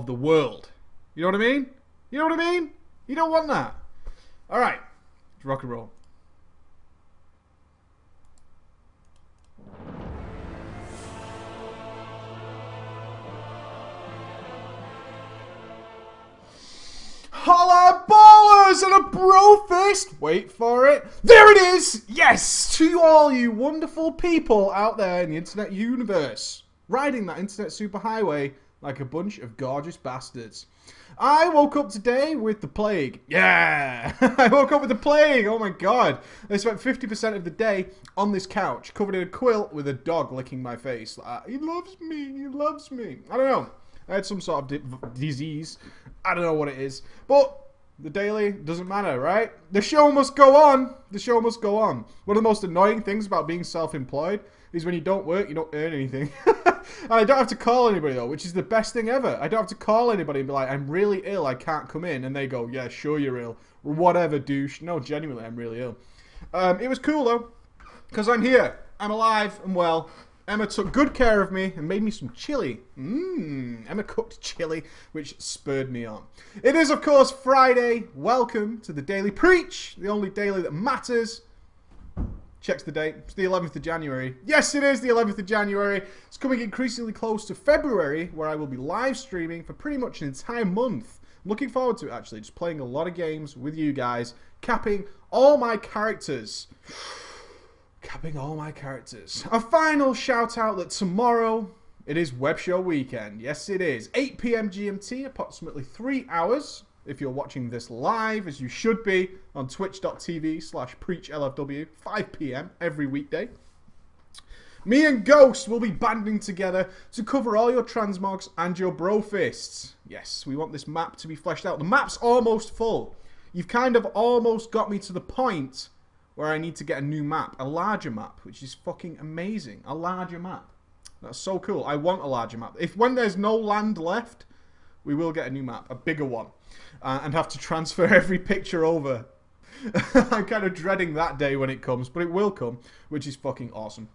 the world. You know what I mean? You know what I mean? You don't want that. Alright. Let's rock and roll. Holla ballers and a bro fist. Wait for it. There it is. Yes, to all you wonderful people out there in the internet universe, riding that internet superhighway like a bunch of gorgeous bastards. I woke up today with the plague. Yeah, I woke up with the plague. Oh my god. I spent 50% of the day on this couch, covered in a quilt with a dog licking my face. He loves me. He loves me. I don't know. I had some sort of disease. I don't know what it is. But the daily doesn't matter, right? The show must go on. The show must go on. One of the most annoying things about being self-employed is when you don't work, you don't earn anything. And I don't have to call anybody, though, which is the best thing ever. I don't have to call anybody and be like, I'm really ill, I can't come in. And they go, yeah, sure you're ill. Whatever, douche. No, genuinely, I'm really ill. It was cool, though, because I'm here. I'm alive and well. Emma took good care of me and made me some chili. Emma cooked chili, which spurred me on. It is, of course, Friday. Welcome to the Daily Preach, the only daily that matters. Checks the date. It's the 11th of January. Yes, it is the 11th of January. It's coming increasingly close to February, where I will be live streaming for pretty much an entire month. I'm looking forward to it, actually. Just playing a lot of games with you guys, capping all my characters. A final shout out that tomorrow it is Web Show weekend. Yes, it is. 8 p.m. GMT, approximately 3 hours. If you're watching this live, as you should be, on twitch.tv/preachlfw, 5 p.m. every weekday. Me and Ghost will be banding together to cover all your transmogs and your bro fists. Yes, we want this map to be fleshed out. The map's almost full. You've kind of almost got me to the point where I need to get a new map, a larger map, which is fucking amazing. A larger map. That's so cool. I want a larger map. When there's no land left, we will get a new map, a bigger one, and have to transfer every picture over. I'm kind of dreading that day when it comes, but it will come, which is fucking awesome.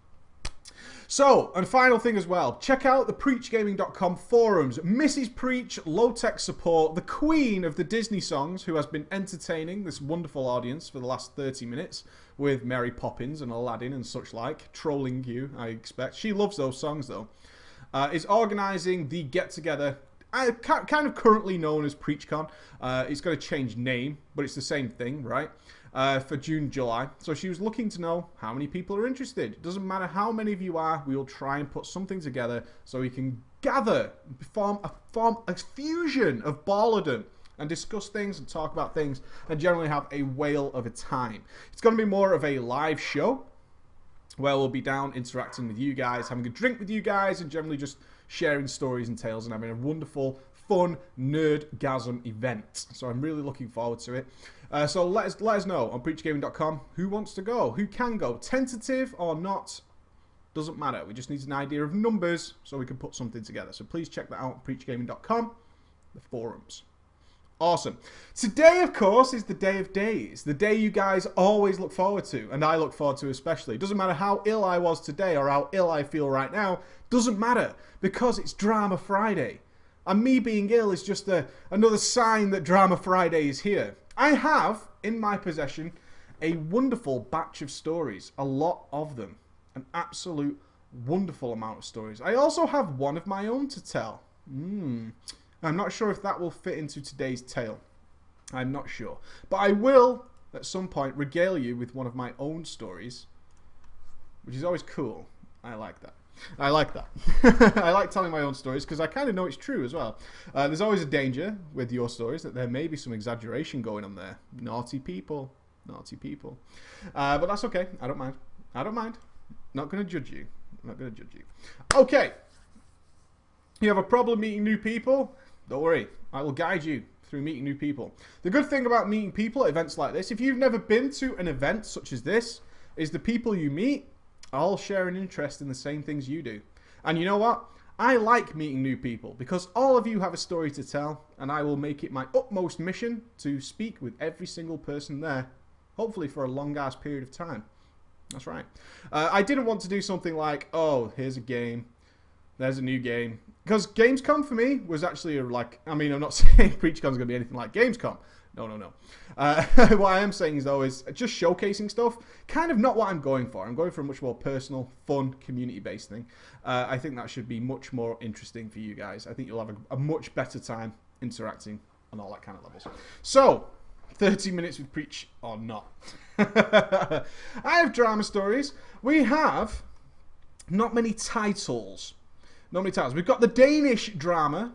So, and final thing as well, check out the preachgaming.com forums. Mrs. Preach, low-tech support, the queen of the Disney songs, who has been entertaining this wonderful audience for the last 30 minutes with Mary Poppins and Aladdin and such like, trolling you, I expect. She loves those songs, though. Is organising the get-together, kind of currently known as PreachCon. It's got to change name, but it's the same thing, right? For June, July. So she was looking to know how many people are interested. It doesn't matter how many of you are, we will try and put something together so we can gather, form a fusion of ballardom and discuss things and talk about things and generally have a whale of a time. It's going to be more of a live show where we'll be down interacting with you guys, having a drink with you guys, and generally just sharing stories and tales and having a wonderful, fun, nerdgasm event. So I'm really looking forward to it. So let us know on preachgaming.com who wants to go, who can go. Tentative or not, doesn't matter. We just need an idea of numbers so we can put something together. So please check that out on preachgaming.com, the forums. Awesome. Today, of course, is the day of days. The day you guys always look forward to, and I look forward to especially. It doesn't matter how ill I was today or how ill I feel right now. Doesn't matter, because it's Drama Friday. And me being ill is just another sign that Drama Friday is here. I have, in my possession, a wonderful batch of stories. A lot of them. An absolute wonderful amount of stories. I also have one of my own to tell. I'm not sure if that will fit into today's tale. I'm not sure. But I will, at some point, regale you with one of my own stories, which is always cool. I like that. I like that. I like telling my own stories because I kind of know it's true as well. There's always a danger with your stories that there may be some exaggeration going on there. Naughty people. Naughty people. But that's okay. I don't mind. I don't mind. Not going to judge you. Not going to judge you. Okay. You have a problem meeting new people? Don't worry. I will guide you through meeting new people. The good thing about meeting people at events like this, if you've never been to an event such as this, is the people you meet all share an interest in the same things you do. And you know what? I like meeting new people because all of you have a story to tell, and I will make it my utmost mission to speak with every single person there, hopefully for a long-ass period of time. That's right. I didn't want to do something like, oh, here's a game. There's a new game. Because Gamescom for me was actually like, I mean, I'm not saying PreachCon's going to be anything like Gamescom. No. What I am saying is, though, is just showcasing stuff. Kind of not what I'm going for. I'm going for a much more personal, fun, community-based thing. I think that should be much more interesting for you guys. I think you'll have a much better time interacting on all that kind of levels. So, 30 minutes with Preach or not. I have drama stories. We have not many titles. Not many titles. We've got the Danish drama.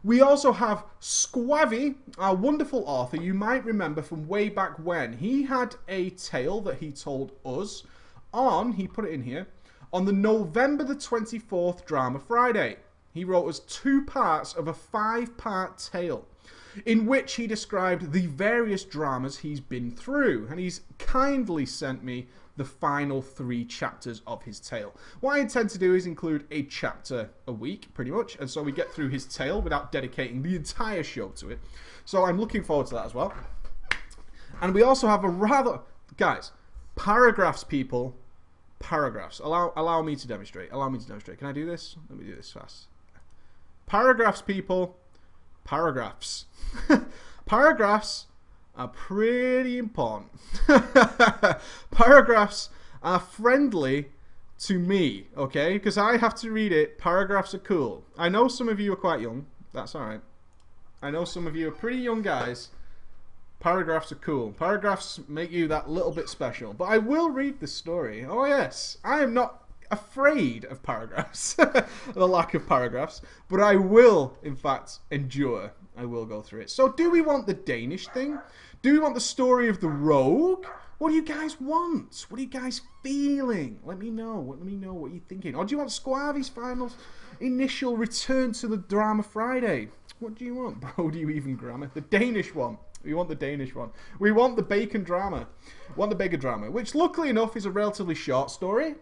We also have Squab, our wonderful author. You might remember from way back when. He had a tale that he told us on, he put it in here, on the November the 24th Drama Friday. He wrote us 2 parts of a 5-part tale in which he described the various dramas he's been through. And he's kindly sent me the final 3 chapters of his tale. What I intend to do is include a chapter a week, pretty much, and so we get through his tale without dedicating the entire show to it. So I'm looking forward to that as well. And we also have a rather... Guys, paragraphs, people. Paragraphs. Allow me to demonstrate. Allow me to demonstrate. Can I do this? Let me do this fast. Paragraphs, people. Paragraphs. Paragraphs are pretty important. Paragraphs are friendly to me, okay? Because I have to read it. Paragraphs are cool. I know some of you are quite young. That's alright. I know some of you are pretty young guys. Paragraphs are cool. Paragraphs make you that little bit special. But I will read the story. Oh yes. I am not afraid of paragraphs. The lack of paragraphs. But I will, in fact, endure. I will go through it. So do we want the Danish thing? Do we want the story of the rogue? What do you guys want? What are you guys feeling? Let me know. Let me know what you're thinking. Or do you want Squab's final initial return to the Drama Friday? What do you want? Bro, do you even grammar? The Danish one. We want the Danish one. We want the bacon drama. We want the bacon drama, which luckily enough is a relatively short story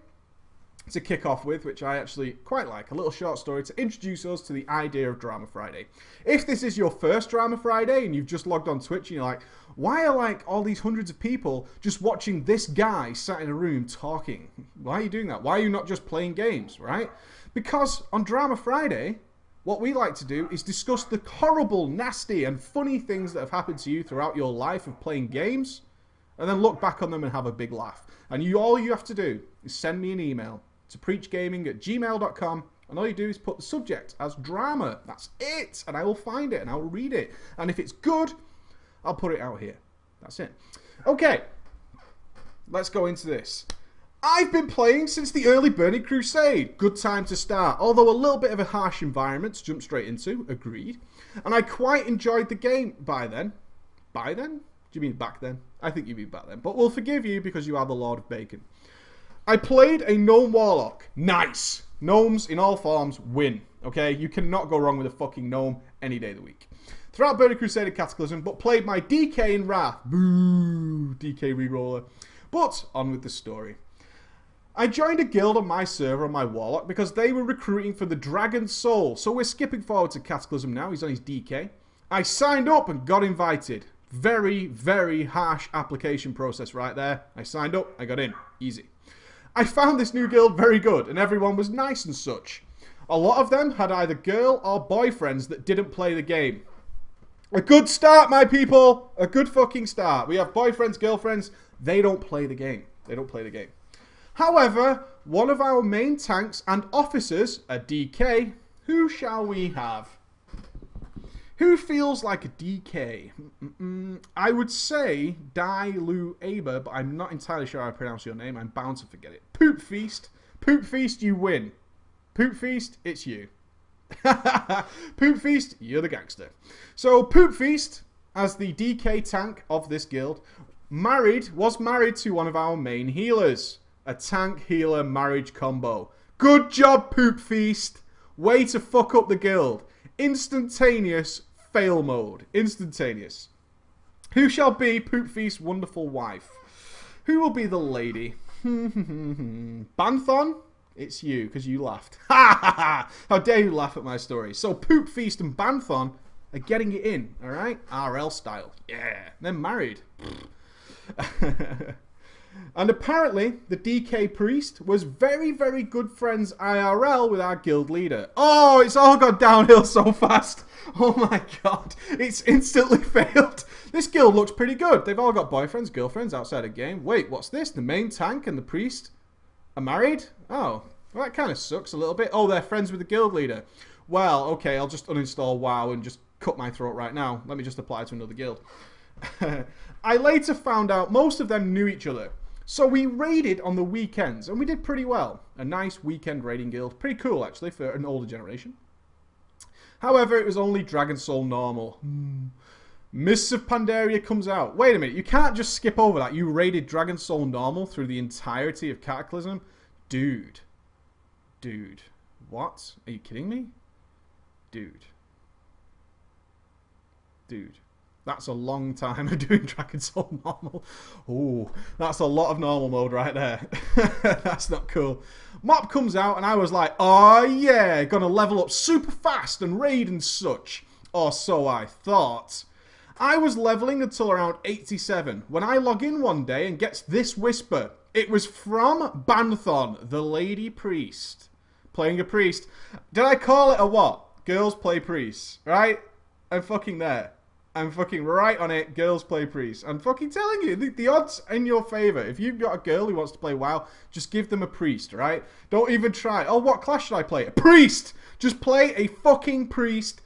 to kick off with, which I actually quite like. A little short story to introduce us to the idea of Drama Friday. If this is your first Drama Friday and you've just logged on Twitch and you're like, why are like all these hundreds of people just watching this guy sat in a room talking? Why are you doing that? Why are you not just playing games, right? Because on Drama Friday, what we like to do is discuss the horrible, nasty and funny things that have happened to you throughout your life of playing games, and then look back on them and have a big laugh. And all you have to do is send me an email to preachgaming@gmail.com, and all you do is put the subject as drama. That's it, and I will find it and I will read it, and if it's good, I'll put it out here. That's it. Okay, let's go into this. I've been playing since the early Burning Crusade. Good time to start, although a little bit of a harsh environment to jump straight into. Agreed. And I quite enjoyed the game by then. By then? Do you mean back then? I think you mean back then, but we'll forgive you because you are the Lord of Bacon. I played a gnome warlock. Nice. Gnomes in all forms win. Okay? You cannot go wrong with a fucking gnome any day of the week. Throughout Burning Crusade and Cataclysm, but played my DK in Wrath. Boo! DK reroller. But, on with the story. I joined a guild on my server on my warlock because they were recruiting for the Dragon Soul. So we're skipping forward to Cataclysm now. He's on his DK. I signed up and got invited. Very, very harsh application process right there. I signed up. I got in. Easy. I found this new guild very good, and everyone was nice and such. A lot of them had either girl or boyfriends that didn't play the game. A good start, my people! A good fucking start. We have boyfriends, girlfriends. They don't play the game. They don't play the game. However, one of our main tanks and officers, a DK, who shall we have? Who feels like a DK? I would say Dai Lu Aber, but I'm not entirely sure how I pronounce your name. I'm bound to forget it. Poop Feast. Poop Feast, you win. Poop Feast, it's you. Poop Feast, you're the gangster. So Poop Feast, as the DK tank of this guild, was married to one of our main healers. A tank healer marriage combo. Good job, Poop Feast. Way to fuck up the guild. Instantaneous fail mode. Instantaneous. Who shall be Poop Feast's wonderful wife? Who will be the lady? Banthon? It's you, because you laughed. Ha ha ha! How dare you laugh at my story. So Poop Feast and Banthon are getting it in, alright? RL style. Yeah. They're married. And apparently, the DK priest was very, very good friends IRL with our guild leader. Oh, it's all gone downhill so fast. Oh my god. It's instantly failed. This guild looks pretty good. They've all got boyfriends, girlfriends outside a game. Wait, what's this? The main tank and the priest are married? Oh, well, that kind of sucks a little bit. Oh, they're friends with the guild leader. Well, okay, I'll just uninstall WoW and just cut my throat right now. Let me just apply to another guild. I later found out most of them knew each other. So we raided on the weekends, and we did pretty well. A nice weekend raiding guild. Pretty cool, actually, for an older generation. However, it was only Dragon Soul normal. Mists of Pandaria comes out. Wait a minute, you can't just skip over that. You raided Dragon Soul normal through the entirety of Cataclysm? Dude. Dude. What? Are you kidding me? Dude. Dude. That's a long time of doing Dragon Soul normal. Ooh, that's a lot of normal mode right there. That's not cool. Mop comes out and I was like, oh yeah, gonna level up super fast and raid and such. Or so I thought. I was leveling until around 87 when I log in one day and gets this whisper. It was from Banthon, the lady priest. Playing a priest. Did I call it a what? Girls play priests, right? I'm fucking there. I'm fucking right on it. Girls play priests. I'm fucking telling you, the odds in your favour. If you've got a girl who wants to play WoW, just give them a priest, right? Don't even try. Oh, what class should I play? A priest! Just play a fucking priest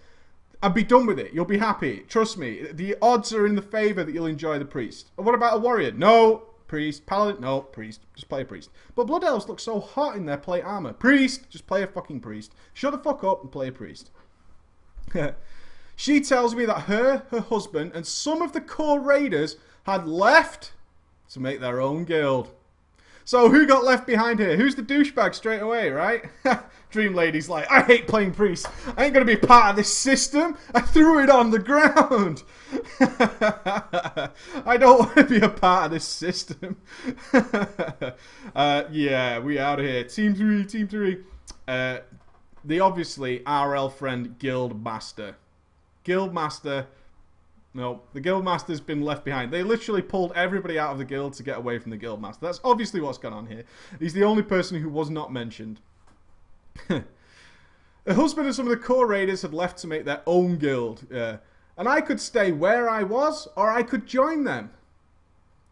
and be done with it. You'll be happy. Trust me. The odds are in the favour that you'll enjoy the priest. What about a warrior? No. Priest. Paladin? No. Priest. Just play a priest. But Blood Elves look so hot in their plate armour. Priest! Just play a fucking priest. Shut the fuck up and play a priest. She tells me that her husband, and some of the core raiders had left to make their own guild. So who got left behind here? Who's the douchebag straight away, right? Dream Lady's like, I hate playing priest. I ain't going to be part of this system. I threw it on the ground. I don't want to be a part of this system. Yeah, we out of here. Team 3, Team 3. The obviously RL friend Guild Master. Guildmaster, no, the Guildmaster's been left behind. They literally pulled everybody out of the guild to get away from the Guildmaster. That's obviously what's gone on here. He's the only person who was not mentioned. Her husband and some of the core raiders had left to make their own guild. And I could stay where I was, or I could join them.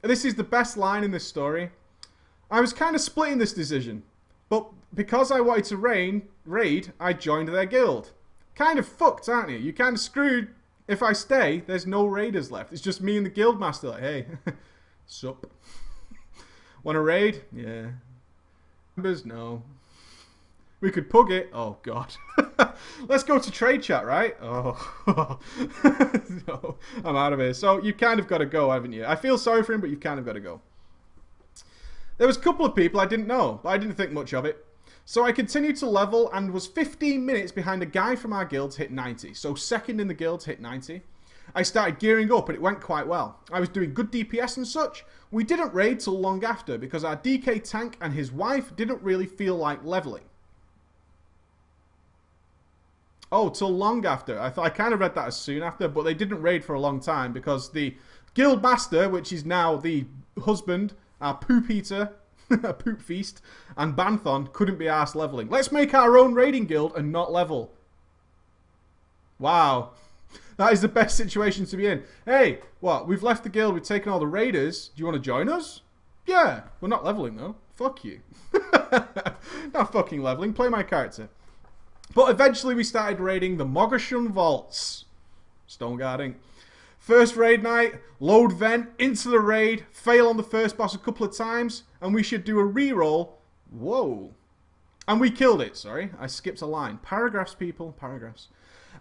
This is the best line in this story. I was kind of splitting this decision, but because I wanted to raid, I joined their guild. Kind of fucked, aren't you? You're kind of screwed. If I stay, there's no raiders left. It's just me and the Guildmaster. Like, hey, sup? Want to raid? Yeah. Members? No. We could pug it. Oh, God. Let's go to trade chat, right? Oh. No, I'm out of here. So you've kind of got to go, haven't you? I feel sorry for him, but you've kind of got to go. There was a couple of people I didn't know, but I didn't think much of it. So I continued to level and was 15 minutes behind a guy from our guild to hit 90. So second in the guild to hit 90. I started gearing up and it went quite well. I was doing good DPS and such. We didn't raid till long after because our DK tank and his wife didn't really feel like leveling. Oh, till long after. I kind of read that as soon after, but they didn't raid for a long time because the guild master, which is now the husband, our poop eater, a poop feast, and Banthon couldn't be arsed leveling. Let's make our own raiding guild and not level. Wow. That is the best situation to be in. Hey, what? We've left the guild, we've taken all the raiders. Do you want to join us? Yeah. We're not leveling though. Fuck you. Not fucking leveling. Play my character. But eventually we started raiding the Mogashun Vaults. Stone guarding. First raid night, load vent, into the raid, fail on the first boss a couple of times, and we should do a reroll. Whoa. And we killed it, sorry. I skipped a line. Paragraphs, people, paragraphs.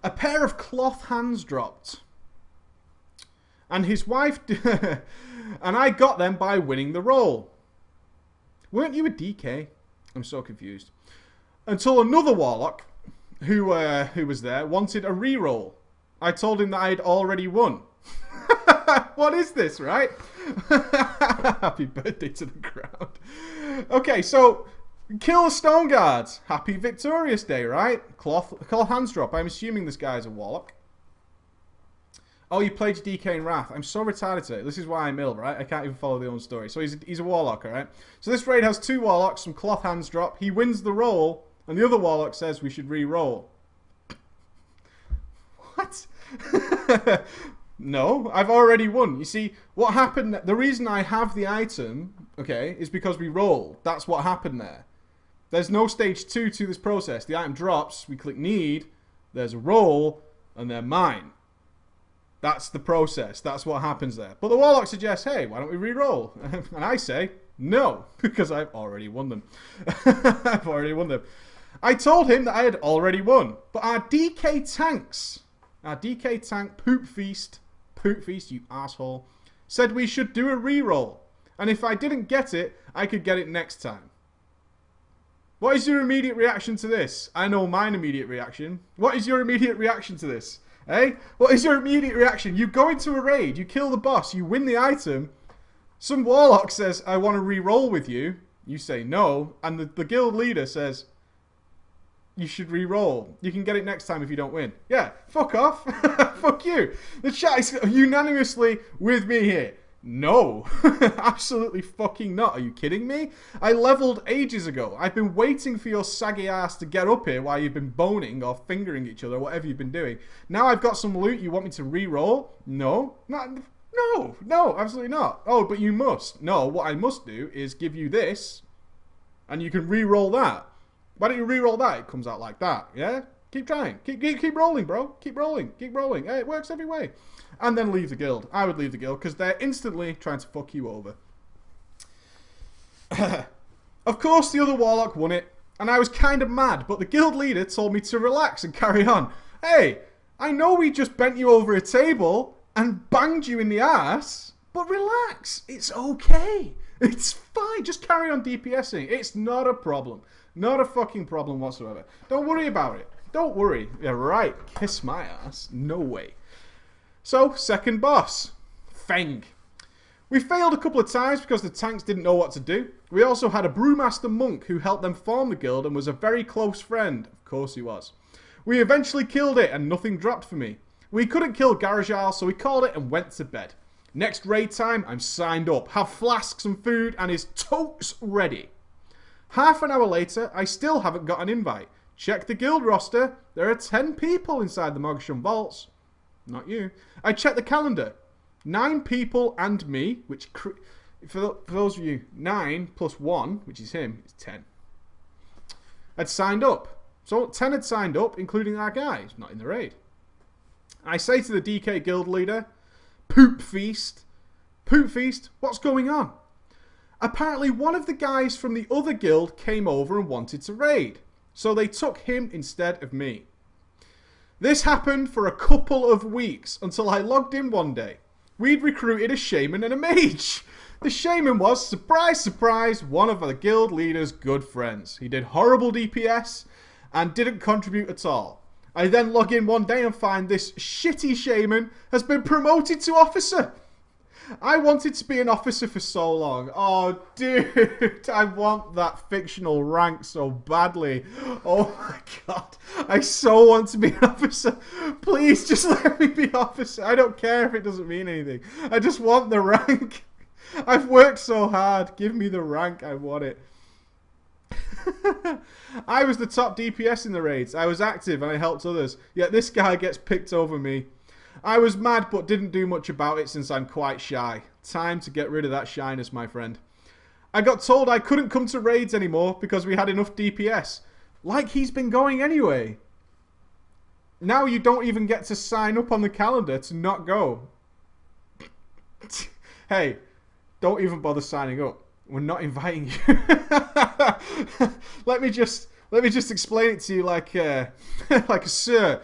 A pair of cloth hands dropped. And his wife... and I got them by winning the roll. Weren't you a DK? I'm so confused. Until another warlock, who was there, wanted a reroll. I told him that I had already won. What is this, right? Happy birthday to the crowd. Okay, so kill the stone guards. Happy victorious day, right? Cloth hands drop. I'm assuming this guy's a warlock. Oh, you played your DK in Wrath. I'm so retarded today. This is why I'm ill, right? I can't even follow the own story. So he's a Warlock, alright? So this raid has 2 Warlocks, some cloth hands drop. He wins the roll, and the other Warlock says we should re-roll. What? No, I've already won. You see, what happened... The reason I have the item, okay, is because we rolled. That's what happened there. There's no stage 2 to this process. The item drops, we click need, there's a roll, and they're mine. That's the process. That's what happens there. But the Warlock suggests, hey, why don't we re-roll? And I say, no, because I've already won them. I've already won them. I told him that I had already won. But our DK tanks, our DK tank Poop Feast, you asshole, said we should do a re-roll. And if I didn't get it, I could get it next time. What is your immediate reaction to this? I know mine immediate reaction. What is your immediate reaction to this? Eh? What is your immediate reaction? You go into a raid, you kill the boss, you win the item. Some Warlock says, I want to re-roll with you. You say no. And the guild leader says, you should re-roll. You can get it next time if you don't win. Yeah, fuck off. Fuck you. The chat is unanimously with me here. No. Absolutely fucking not. Are you kidding me? I leveled ages ago. I've been waiting for your saggy ass to get up here while you've been boning or fingering each other, whatever you've been doing. Now I've got some loot. You want me to re-roll? No. No, absolutely not. Oh, but you must. No, what I must do is give you this, and you can re-roll that. Why don't you re-roll that? It comes out like that, yeah? Keep trying. Keep rolling, bro. Keep rolling. Keep rolling. Hey, it works every way. And then leave the guild. I would leave the guild because they're instantly trying to fuck you over. Of course, the other Warlock won it, and I was kind of mad, but the guild leader told me to relax and carry on. Hey, I know we just bent you over a table and banged you in the ass, but relax. It's okay. It's fine. Just carry on DPSing. It's not a problem. Not a fucking problem whatsoever. Don't worry about it. Don't worry. Yeah, right. Kiss my ass. No way. So, second boss. Feng. We failed a couple of times because the tanks didn't know what to do. We also had a brewmaster monk who helped them form the guild and was a very close friend. Of course he was. We eventually killed it and nothing dropped for me. We couldn't kill Garajal, so we called it and went to bed. Next raid time, I'm signed up. Have flasks and food and is totes ready. Half an hour later, I still haven't got an invite. Check the guild roster. There are 10 people inside the Mogsham vaults. Not you. I checked the calendar. 9 people and me, which, for those of you, 9 plus 1, which is him, is 10. Had signed up. So 10 had signed up, including our guy. He's not in the raid. I say to the DK guild leader, Poop Feast, what's going on? Apparently one of the guys from the other guild came over and wanted to raid. So they took him instead of me. This happened for a couple of weeks until I logged in one day. We'd recruited a shaman and a mage. The shaman was, surprise, surprise, one of the guild leader's good friends. He did horrible DPS and didn't contribute at all. I then log in one day and find this shitty shaman has been promoted to officer. I wanted to be an officer for so long. Oh, dude, I want that fictional rank so badly. Oh my god, I so want to be an officer. Please, just let me be officer. I don't care if it doesn't mean anything. I just want the rank. I've worked so hard. Give me the rank. I want it. I was the top DPS in the raids. I was active and I helped others. Yet this guy gets picked over me. I was mad but didn't do much about it since I'm quite shy. Time to get rid of that shyness, my friend. I got told I couldn't come to raids anymore because we had enough DPS. Like he's been going anyway. Now you don't even get to sign up on the calendar to not go. Hey, don't even bother signing up. We're not inviting you. Let me just explain it to you like sir.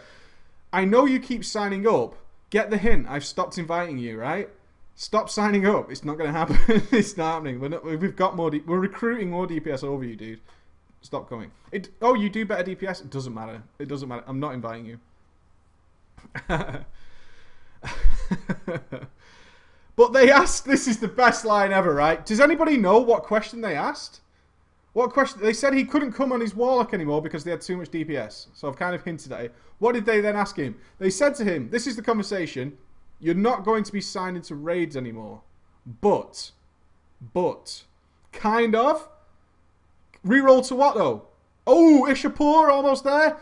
I know you keep signing up. Get the hint. I've stopped inviting you, right? Stop signing up. It's not going to happen. It's not happening. We've got more. We're recruiting more DPS over you, dude. Stop coming. Oh, you do better DPS. It doesn't matter. It doesn't matter. I'm not inviting you. But they asked. This is the best line ever, right? Does anybody know what question they asked? What question? They said he couldn't come on his Warlock anymore because they had too much DPS. So I've kind of hinted at it. What did they then ask him? They said to him, this is the conversation. You're not going to be signed into raids anymore. But, kind of. Reroll to what, though? Oh, Ishapur, almost there.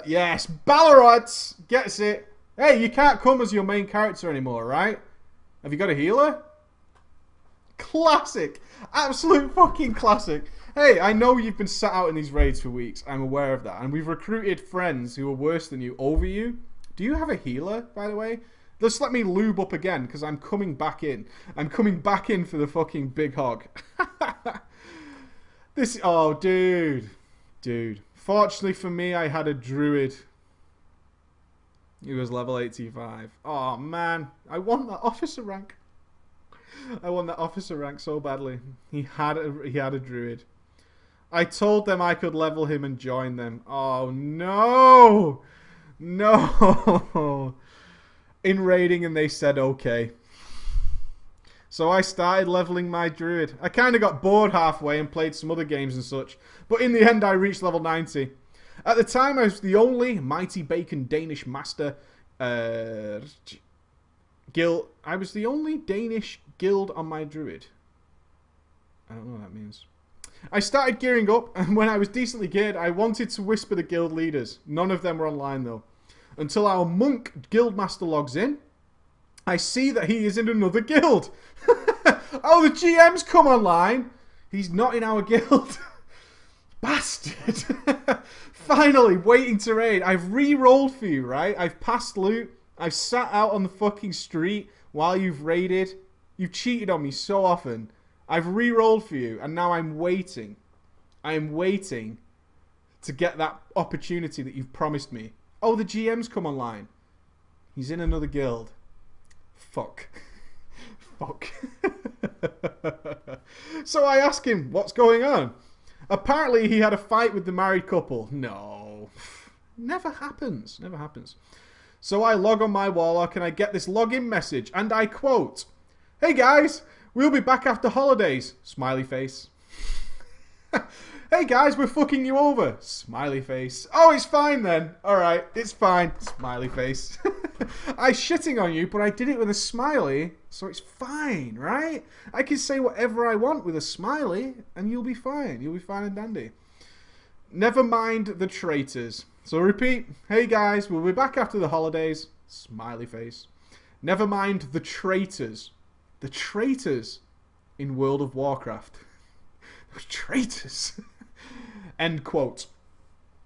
Yes, Ballarat gets it. Hey, you can't come as your main character anymore, right? Have you got a healer? Classic. Absolute fucking classic. Hey, I know you've been sat out in these raids for weeks. I'm aware of that. And we've recruited friends who are worse than you over you. Do you have a healer, by the way? Just let me lube up again, because I'm coming back in. I'm coming back in for the fucking big hog. This... Oh, dude. Dude. Fortunately for me, I had a druid. He was level 85. Oh, man. I want that officer rank. I want that officer rank so badly. He had a druid. I told them I could level him and join them. Oh, no. No. In raiding, and they said okay. So I started leveling my druid. I kind of got bored halfway and played some other games and such. But in the end, I reached level 90. At the time, I was the only Mighty Bacon Danish master guild. I was the only Danish guild on my druid. I don't know what that means. I started gearing up, and when I was decently geared, I wanted to whisper the guild leaders. None of them were online, though. Until our monk guildmaster logs in, I see that he is in another guild. Oh, the GM's come online. He's not in our guild. Bastard. Finally, waiting to raid. I've re-rolled for you, right? I've passed loot. I've sat out on the fucking street while you've raided. You've cheated on me so often. I've re-rolled for you, and now I'm waiting. I am waiting to get that opportunity that you've promised me. Oh, the GM's come online. He's in another guild. Fuck. Fuck. So I ask him, what's going on? Apparently he had a fight with the married couple. No. Never happens. Never happens. So I log on my Warlock and I get this login message, and I quote, "Hey guys, we'll be back after holidays." Smiley face. "Hey guys, we're fucking you over." Smiley face. "Oh, it's fine then. Alright, it's fine." Smiley face. "I shitting on you, but I did it with a smiley, so it's fine, right? I can say whatever I want with a smiley, and you'll be fine. You'll be fine and dandy. Never mind the traitors." So repeat. "Hey guys, we'll be back after the holidays." Smiley face. "Never mind the traitors." The traitors in World of Warcraft. Traitors. End quote.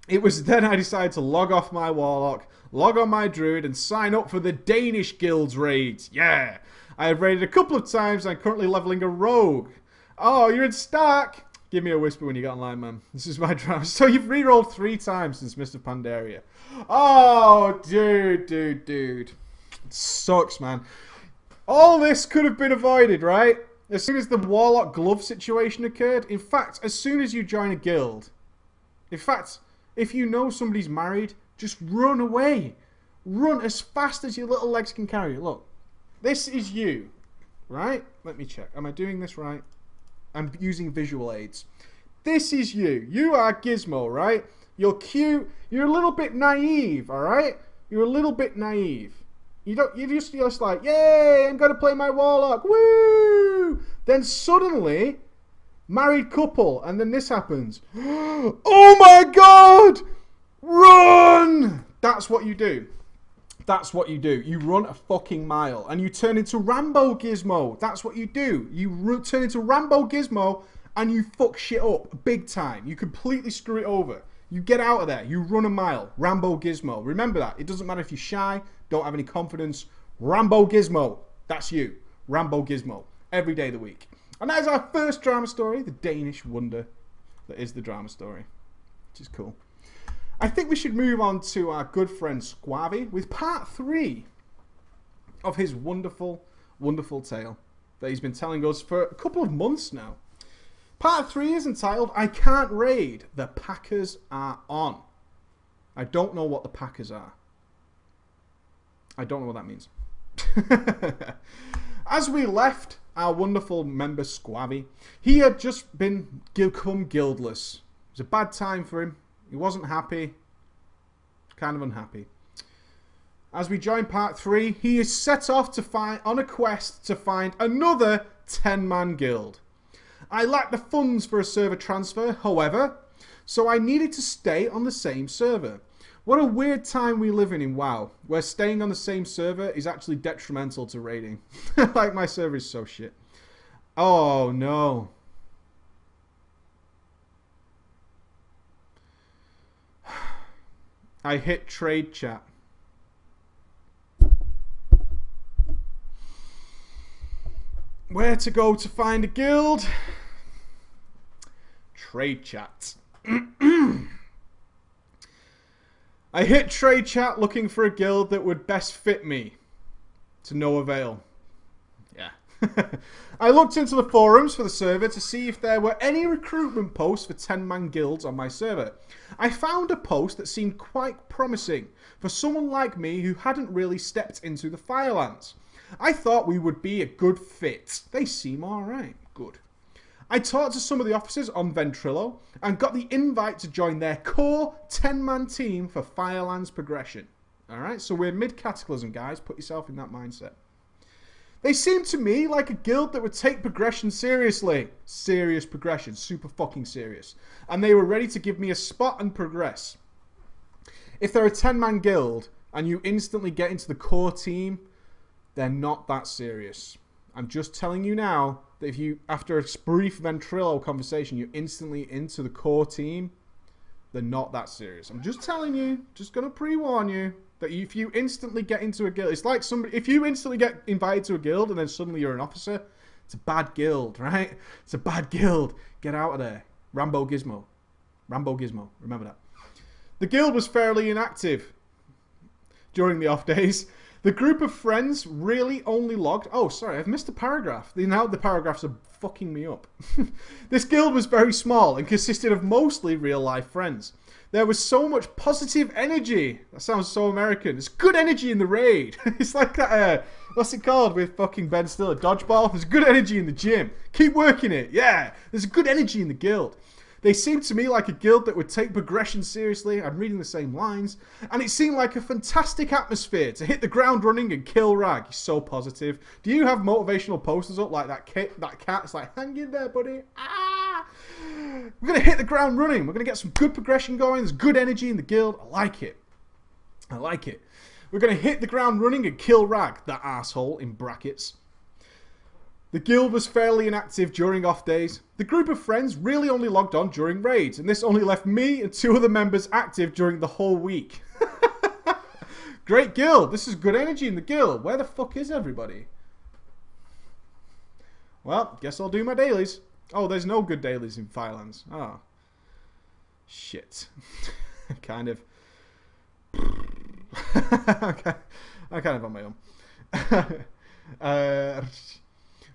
It was then I decided to log off my Warlock, log on my Druid, and sign up for the Danish Guilds raids. Yeah! I have raided a couple of times, and I'm currently leveling a Rogue. Oh, you're in Stark! Give me a whisper when you get online, man. This is my drama. So you've rerolled 3 times since Mr. Pandaria. Oh, dude. It sucks, man. All this could have been avoided, right? As soon as the Warlock glove situation occurred. In fact, as soon as you join a guild. In fact, if you know somebody's married, just run away. Run as fast as your little legs can carry you. Look, this is you, right? Let me check. Am I doing this right? I'm using visual aids. This is you. You are Gizmo, right? You're cute. You're a little bit naive, all right? You're a little bit naive. You're just like, yay, I'm going to play my Warlock. Woo! Then suddenly, married couple, and then this happens. Oh my God! Run! That's what you do. That's what you do. You run a fucking mile, and you turn into Rambo Gizmo. That's what you do. You turn into Rambo Gizmo, and you fuck shit up big time. You completely screw it over. You get out of there. You run a mile. Rambo Gizmo. Remember that. It doesn't matter if you're shy, don't have any confidence. Rambo Gizmo. That's you. Rambo Gizmo. Every day of the week. And that is our first drama story, the Danish wonder that is the drama story, which is cool. I think we should move on to our good friend Squab with part 3 of his wonderful, wonderful tale that he's been telling us for a couple of months now. Part 3 is entitled, I Can't Raid, The Packers Are On. I don't know what the Packers are. I don't know what that means. As we left our wonderful member Squab, he had just become guildless. It was a bad time for him. He wasn't happy. Kind of unhappy. As we join part 3, he is set off on a quest to find another 10-man guild. I lacked the funds for a server transfer, however, so I needed to stay on the same server. What a weird time we live in WoW, where staying on the same server is actually detrimental to raiding. Like, my server is so shit. Oh, no. I hit trade chat. Where to go to find a guild? Trade chat. I hit trade chat looking for a guild that would best fit me. To no avail. Yeah. I looked into the forums for the server to see if there were any recruitment posts for 10-man guilds on my server. I found a post that seemed quite promising for someone like me who hadn't really stepped into the Firelands. I thought we would be a good fit. They seem alright. Good. I talked to some of the officers on Ventrilo and got the invite to join their core 10-man team for Firelands progression. Alright, so we're mid-Cataclysm, guys. Put yourself in that mindset. They seemed to me like a guild that would take progression seriously. Serious progression. Super fucking serious. And they were ready to give me a spot and progress. If they're a 10-man guild and you instantly get into the core team, they're not that serious. I'm just telling you now that if you, after a brief Ventrilo conversation, you're instantly into the core team, they're not that serious. I'm just telling you, just going to pre-warn you, that if you instantly get into a guild, it's like somebody, if you instantly get invited to a guild and then suddenly you're an officer, it's a bad guild, right? It's a bad guild. Get out of there. Rambo Gizmo. Rambo Gizmo. Remember that. The guild was fairly inactive during the off days. The group of friends really only logged... Oh, sorry, I've missed a paragraph. Now the paragraphs are fucking me up. This guild was very small and consisted of mostly real-life friends. There was so much positive energy. That sounds so American. There's good energy in the raid. It's like that... what's it called with fucking Ben Stiller? Dodgeball? There's good energy in the gym. Keep working it. Yeah. There's good energy in the guild. They seemed to me like a guild that would take progression seriously. I'm reading the same lines. And it seemed like a fantastic atmosphere to hit the ground running and kill Rag. He's so positive. Do you have motivational posters up like that cat? It's like, hang in there, buddy. Ah! We're going to hit the ground running. We're going to get some good progression going. There's good energy in the guild. I like it. I like it. We're going to hit the ground running and kill Rag, that asshole, in brackets. The guild was fairly inactive during off days. The group of friends really only logged on during raids, and this only left me and 2 other members active during the whole week. Great guild. This is good energy in the guild. Where the fuck is everybody? Well, guess I'll do my dailies. Oh, there's no good dailies in Firelands. Oh. Shit. kind of... I'm kind of on my own.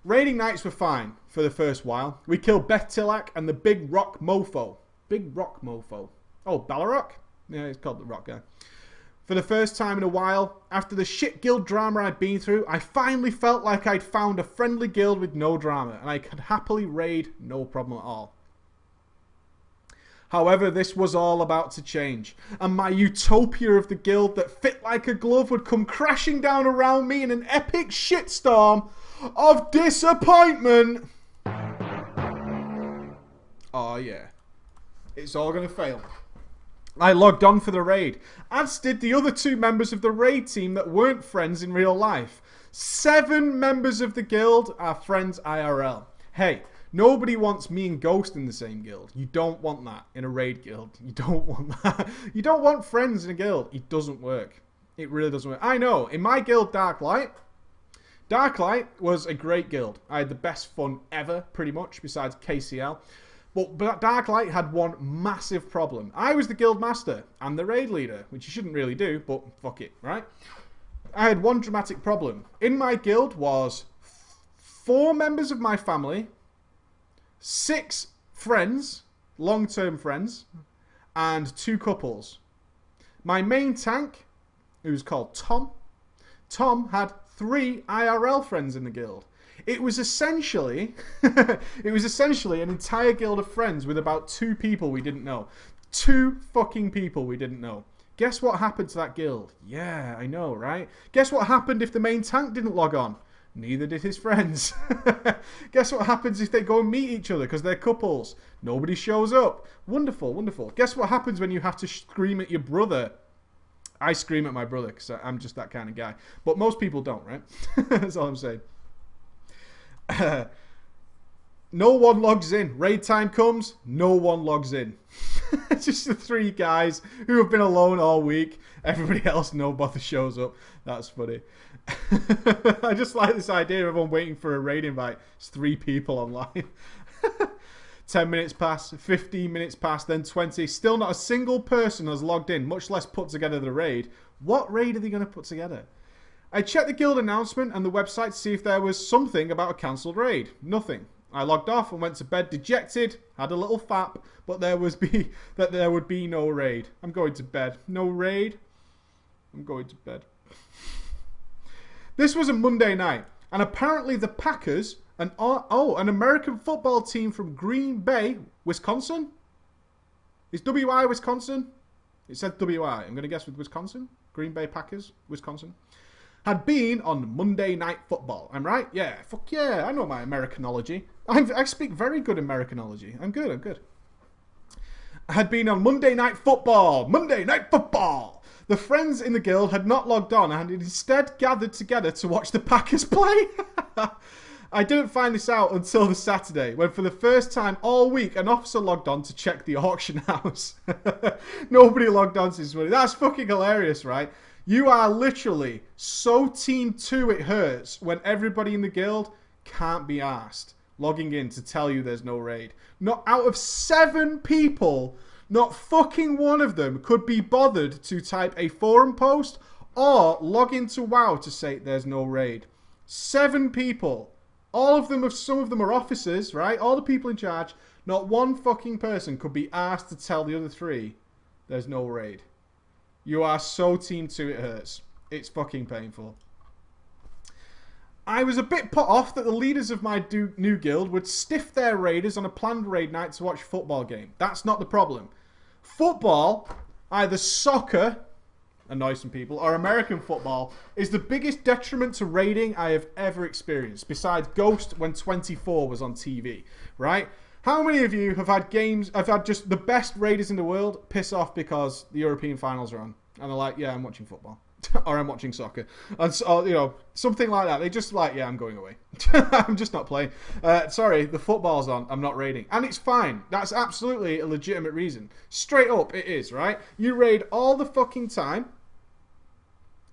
Raiding nights were fine for the first while. We killed Beth Tillack and the Big Rock Mofo. Big Rock Mofo. Oh, Ballarok? Yeah, it's called the Rock guy. For the first time in a while, after the shit guild drama I'd been through, I finally felt like I'd found a friendly guild with no drama, and I could happily raid, no problem at all. However, this was all about to change, and my utopia of the guild that fit like a glove would come crashing down around me in an epic shitstorm of disappointment. Oh yeah. It's all gonna fail. I logged on for the raid, as did the other 2 members of the raid team that weren't friends in real life. 7 members of the guild are friends IRL. Hey, nobody wants me and Ghost in the same guild. You don't want that in a raid guild. You don't want that. You don't want friends in a guild. It doesn't work. It really doesn't work. I know, in my guild Darklight was a great guild. I had the best fun ever, pretty much, besides KCL. But Darklight had one massive problem. I was the guild master and the raid leader, which you shouldn't really do, but fuck it, right? I had one dramatic problem. In my guild was 4 members of my family, 6 friends, long-term friends, and 2 couples. My main tank, who's called Tom had 3 IRL friends in the guild. It was essentially an entire guild of friends with about 2 people we didn't know. 2 fucking people we didn't know. Guess what happened to that guild? Yeah, I know, right? Guess what happened if the main tank didn't log on? Neither did his friends. Guess what happens if they go and meet each other because they're couples? Nobody shows up. Wonderful, wonderful. Guess what happens when you have to scream at your brother? I scream at my brother because I'm just that kind of guy. But most people don't, right? That's all I'm saying. No one logs in. Raid time comes, no one logs in. It's just the 3 guys who have been alone all week. Everybody else, nobody shows up. That's funny. I just like this idea of everyone waiting for a raid invite. It's 3 people online. 10 minutes pass, 15 minutes pass, then 20. Still not a single person has logged in, much less put together the raid. What raid are they going to put together? I checked the guild announcement and the website to see if there was something about a cancelled raid. Nothing. I logged off and went to bed dejected, had a little fap, but there would be no raid. I'm going to bed. No raid. I'm going to bed. This was a Monday night, and apparently the Packers, an American football team from Green Bay, Wisconsin? Is WI Wisconsin? It said WI. I'm going to guess with Wisconsin. Green Bay Packers, Wisconsin. Had been on Monday Night Football. I'm right? Yeah. Fuck yeah. I know my Americanology. I speak very good Americanology. I'm good. Had been on Monday Night Football. Monday Night Football. The friends in the guild had not logged on and had instead gathered together to watch the Packers play. I didn't find this out until the Saturday, when for the first time all week an officer logged on to check the auction house. Nobody logged on since Monday. That's fucking hilarious, right? You are literally so Team 2 it hurts when everybody in the guild can't be asked logging in to tell you there's no raid. Not out of 7 people, not fucking one of them could be bothered to type a forum post or log into WoW to say there's no raid. 7 people. All of them, some of them are officers, right? All the people in charge. Not one fucking person could be asked to tell the other 3 there's no raid. You are so Team 2 it hurts. It's fucking painful. I was a bit put off that the leaders of my new guild would stiff their raiders on a planned raid night to watch a football game. That's not the problem. Football, either soccer, annoys some people, or American football, is the biggest detriment to raiding I have ever experienced, besides Ghost when 24 was on TV, right? How many of you have had games, have had just the best raiders in the world piss off because the European finals are on? And they're like, yeah, I'm watching football. Or I'm watching soccer. And so, you know, something like that. They just like, yeah, I'm going away. I'm just not playing. Sorry, the football's on. I'm not raiding. And it's fine. That's absolutely a legitimate reason. Straight up, it is, right? You raid all the fucking time.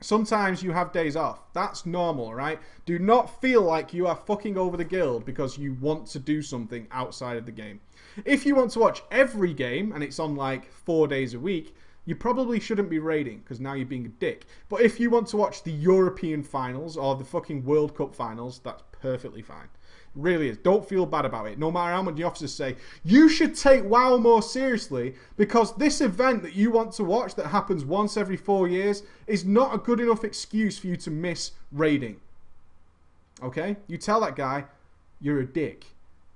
Sometimes you have days off. That's normal, right? Do not feel like you are fucking over the guild because you want to do something outside of the game. If you want to watch every game and it's on like 4 days a week, you probably shouldn't be raiding because now you're being a dick. But if you want to watch the European finals or the fucking World Cup finals, that's perfectly fine. Really is. Don't feel bad about it. No matter how many officers say, you should take WoW more seriously because this event that you want to watch that happens once every 4 years is not a good enough excuse for you to miss raiding. Okay? You tell that guy, you're a dick.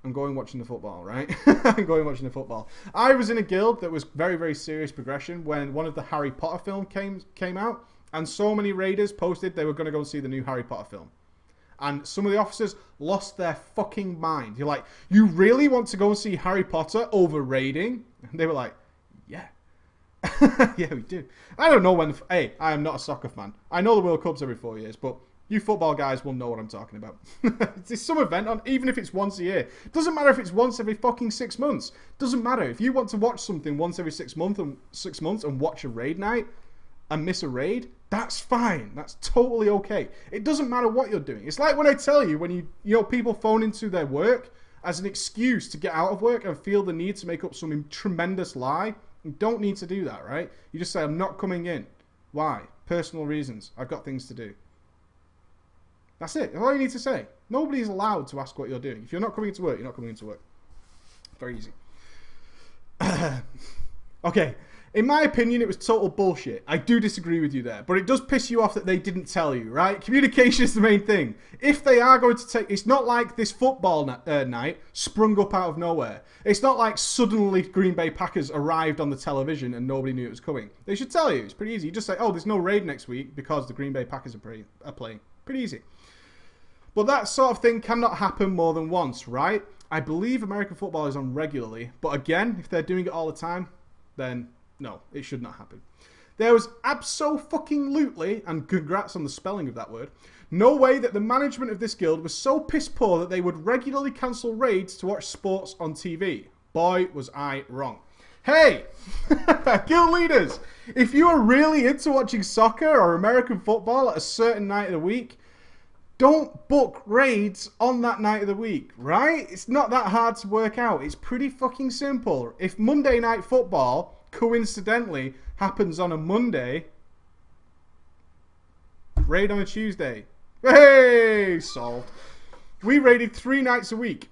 I'm going watching the football, right? I'm going watching the football. I was in a guild that was very, very serious progression when one of the Harry Potter film came out, and so many raiders posted they were going to go and see the new Harry Potter film. And some of the officers lost their fucking mind. You're like, you really want to go and see Harry Potter over raiding? And they were like, yeah. Yeah, we do. I don't know when... Hey, I am not a soccer fan. I know the World Cup's every 4 years, but you football guys will know what I'm talking about. It's some event on, even if it's once a year. It doesn't matter if it's once every fucking 6 months. It doesn't matter. If you want to watch something once every 6 months and watch a raid night and miss a raid, that's fine. That's totally okay. It doesn't matter what you're doing. It's like when I tell you, when you know, people phone into their work as an excuse to get out of work and feel the need to make up some tremendous lie. You don't need to do that, right? You just say, I'm not coming in. Why? Personal reasons. I've got things to do. That's it. That's all you need to say. Nobody's allowed to ask what you're doing. If you're not coming into work, you're not coming into work. Very easy. Okay. In my opinion, it was total bullshit. I do disagree with you there. But it does piss you off that they didn't tell you, right? Communication is the main thing. If they are going to take... It's not like this football night sprung up out of nowhere. It's not like suddenly Green Bay Packers arrived on the television and nobody knew it was coming. They should tell you. It's pretty easy. You just say, oh, there's no raid next week because the Green Bay Packers are playing. Pretty easy. But that sort of thing cannot happen more than once, right? I believe American football is on regularly. But again, if they're doing it all the time, then... No, it should not happen. There was abso-fucking-lutely, and congrats on the spelling of that word, no way that the management of this guild was so piss poor that they would regularly cancel raids to watch sports on TV. Boy, was I wrong. Hey, guild leaders, if you are really into watching soccer or American football at a certain night of the week, don't book raids on that night of the week, right? It's not that hard to work out. It's pretty fucking simple. If Monday Night Football... coincidentally happens on a Monday, raid on a Tuesday. Hey, solved. We raided 3 nights a week,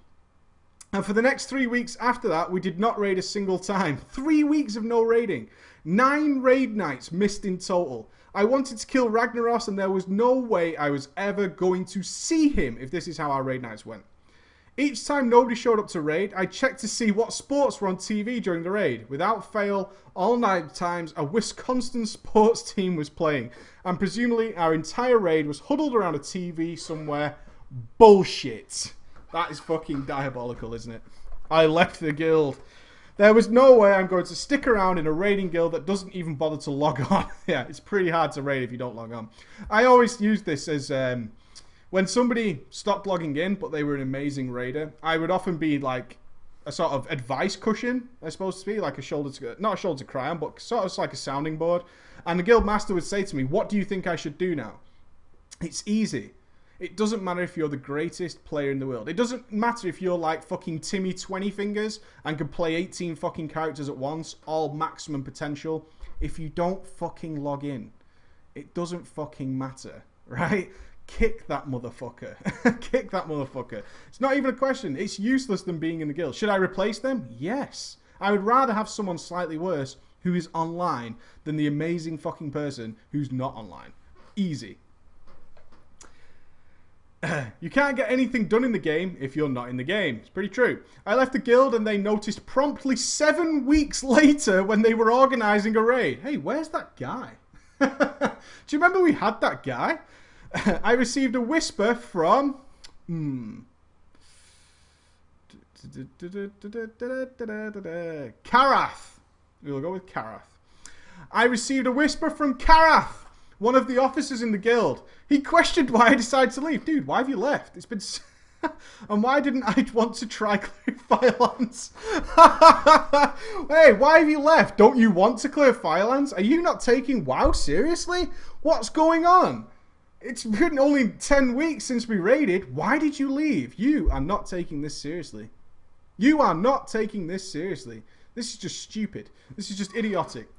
and for the next 3 weeks after that we did not raid a single time. 3 weeks of no raiding, 9 raid nights missed in total. I wanted to kill Ragnaros and there was no way I was ever going to see him if this is how our raid nights went. Each time nobody showed up to raid, I checked to see what sports were on TV during the raid. Without fail, all night times, a Wisconsin sports team was playing. And presumably, our entire raid was huddled around a TV somewhere. Bullshit. That is fucking diabolical, isn't it? I left the guild. There was no way I'm going to stick around in a raiding guild that doesn't even bother to log on. Yeah, it's pretty hard to raid if you don't log on. I always use this as... when somebody stopped logging in, but they were an amazing raider, I would often be like a sort of advice cushion, I suppose to be, like a shoulder to, not a shoulder to cry on, but sort of like a sounding board. And the guild master would say to me, what do you think I should do now? It's easy. It doesn't matter if you're the greatest player in the world. It doesn't matter if you're like fucking Timmy 20 Fingers and can play 18 fucking characters at once, all maximum potential. If you don't fucking log in, it doesn't fucking matter, right? Kick that motherfucker. Kick that motherfucker. It's not even a question. It's useless them being in the guild. Should I replace them? Yes. I would rather have someone slightly worse who is online than the amazing fucking person who's not online. Easy. You can't get anything done in the game if you're not in the game. It's pretty true. I left the guild and they noticed promptly 7 weeks later when they were organising a raid. Hey, where's that guy? Do you remember we had that guy? I received a whisper from... Karath. We'll go with Karath. I received a whisper from Karath, one of the officers in the guild. He questioned why I decided to leave. Dude, why have you left? It's been... And why didn't I want to try clear Firelands? Hey, why have you left? Don't you want to clear Firelands? Are you not taking WoW seriously? What's going on? It's been only 10 weeks since we raided. Why did you leave? You are not taking this seriously. You are not taking this seriously. This is just stupid. This is just idiotic.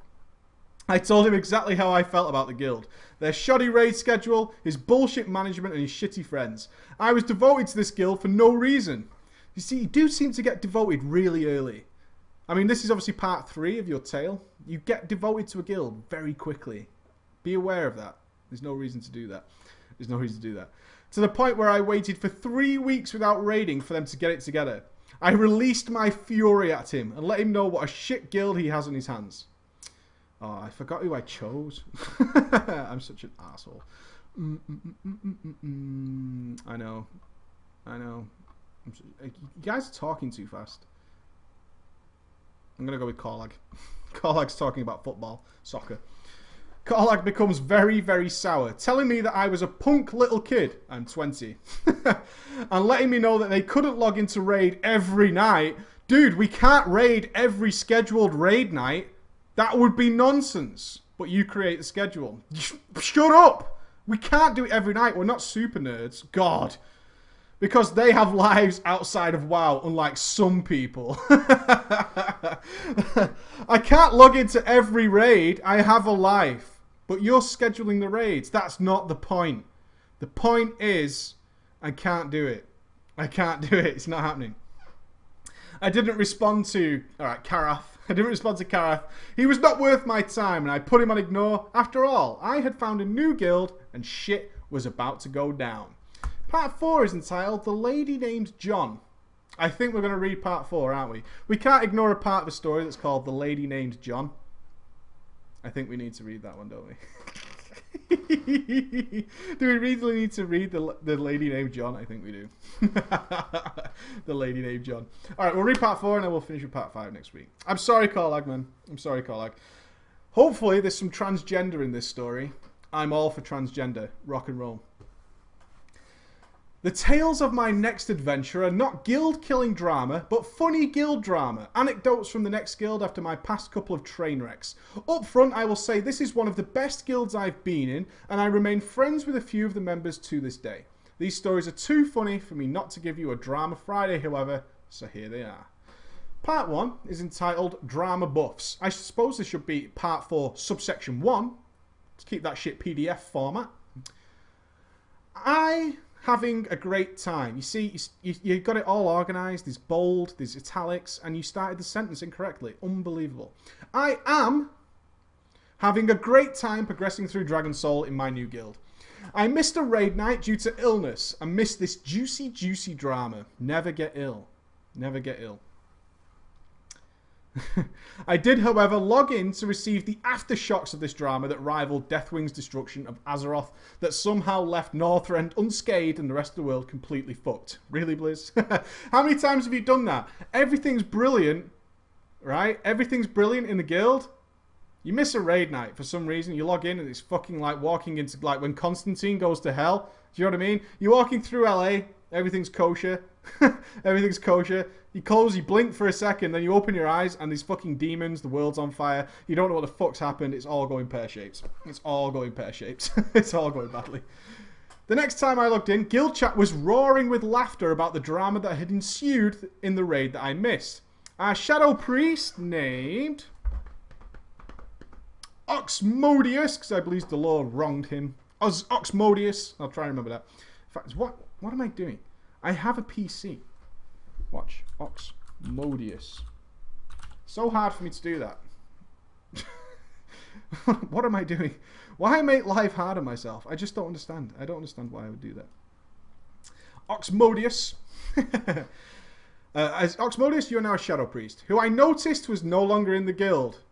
I told him exactly how I felt about the guild. Their shoddy raid schedule, his bullshit management, and his shitty friends. I was devoted to this guild for no reason. You see, you do seem to get devoted really early. I mean, this is obviously part 3 of your tale. You get devoted to a guild very quickly. Be aware of that. There's no reason to do that. There's no reason to do that. To the point where I waited for 3 weeks without raiding for them to get it together. I released my fury at him and let him know what a shit guild he has on his hands. Oh, I forgot who I chose. I'm such an asshole. I know. I know. You guys are talking too fast. I'm going to go with Korlag. Korlag's talking about football, soccer. Korlag becomes very, very sour, telling me that I was a punk little kid, I'm 20, and letting me know that they couldn't log into raid every night. Dude, we can't raid every scheduled raid night. That would be nonsense. But you create the schedule. Shut up! We can't do it every night. We're not super nerds. God. Because they have lives outside of WoW, unlike some people. I can't log into every raid. I have a life. But you're scheduling the raids. That's not the point. The point is, I can't do it. I can't do it. It's not happening. I didn't respond to... Alright, Karath. I didn't respond to Karath. He was not worth my time, and I put him on ignore. After all, I had found a new guild, and shit was about to go down. Part 4 is entitled The Lady Named John. I think we're going to read part 4, aren't we? We can't ignore a part of the story that's called The Lady Named John. I think we need to read that one, don't we? Do we really need to read the Lady Named John? I think we do. The Lady Named John. Alright, we'll read part 4 and then we'll finish with part 5 next week. I'm sorry, Corlag, man. I'm sorry, Corlag. Hopefully there's some transgender in this story. I'm all for transgender. Rock and roll. The tales of my next adventure are not guild-killing drama, but funny guild drama. Anecdotes from the next guild after my past couple of train wrecks. Up front, I will say this is one of the best guilds I've been in, and I remain friends with a few of the members to this day. These stories are too funny for me not to give you a Drama Friday, however, so here they are. Part 1 is entitled Drama Buffs. I suppose this should be Part 4, Subsection 1. Let's keep that shit PDF format. Having a great time. You see, you got it all organised. There's bold, there's italics, and you started the sentence incorrectly. Unbelievable. I am having a great time progressing through Dragon Soul in my new guild. I missed a raid night due to illness and missed this juicy, juicy drama. Never get ill. Never get ill. I did, however, log in to receive the aftershocks of this drama that rivaled Deathwing's destruction of Azeroth that somehow left Northrend unscathed and the rest of the world completely fucked. Really, Blizz? How many times have you done that? Everything's brilliant, right? Everything's brilliant in the guild. You miss a raid night for some reason. You log in and it's fucking like walking into, like when Constantine goes to hell. Do you know what I mean? You're walking through LA. Everything's kosher. Everything's kosher. You close, you blink for a second, then you open your eyes and these fucking demons, the world's on fire. You don't know what the fuck's happened. It's all going pear-shaped. It's all going pear-shaped. It's all going badly. The next time I logged in, guild chat was roaring with laughter about the drama that had ensued in the raid that I missed. Our shadow priest named Oxmodius, because I believe the Lord wronged him. Oxmodius. I'll try and remember that. In fact, what am I doing? I have a PC. Watch. Oxmodius. So hard for me to do that. What am I doing? Why make life hard on myself? I just don't understand. I don't understand why I would do that. Oxmodius. As Oxmodius, you are now a shadow priest, who I noticed was no longer in the guild.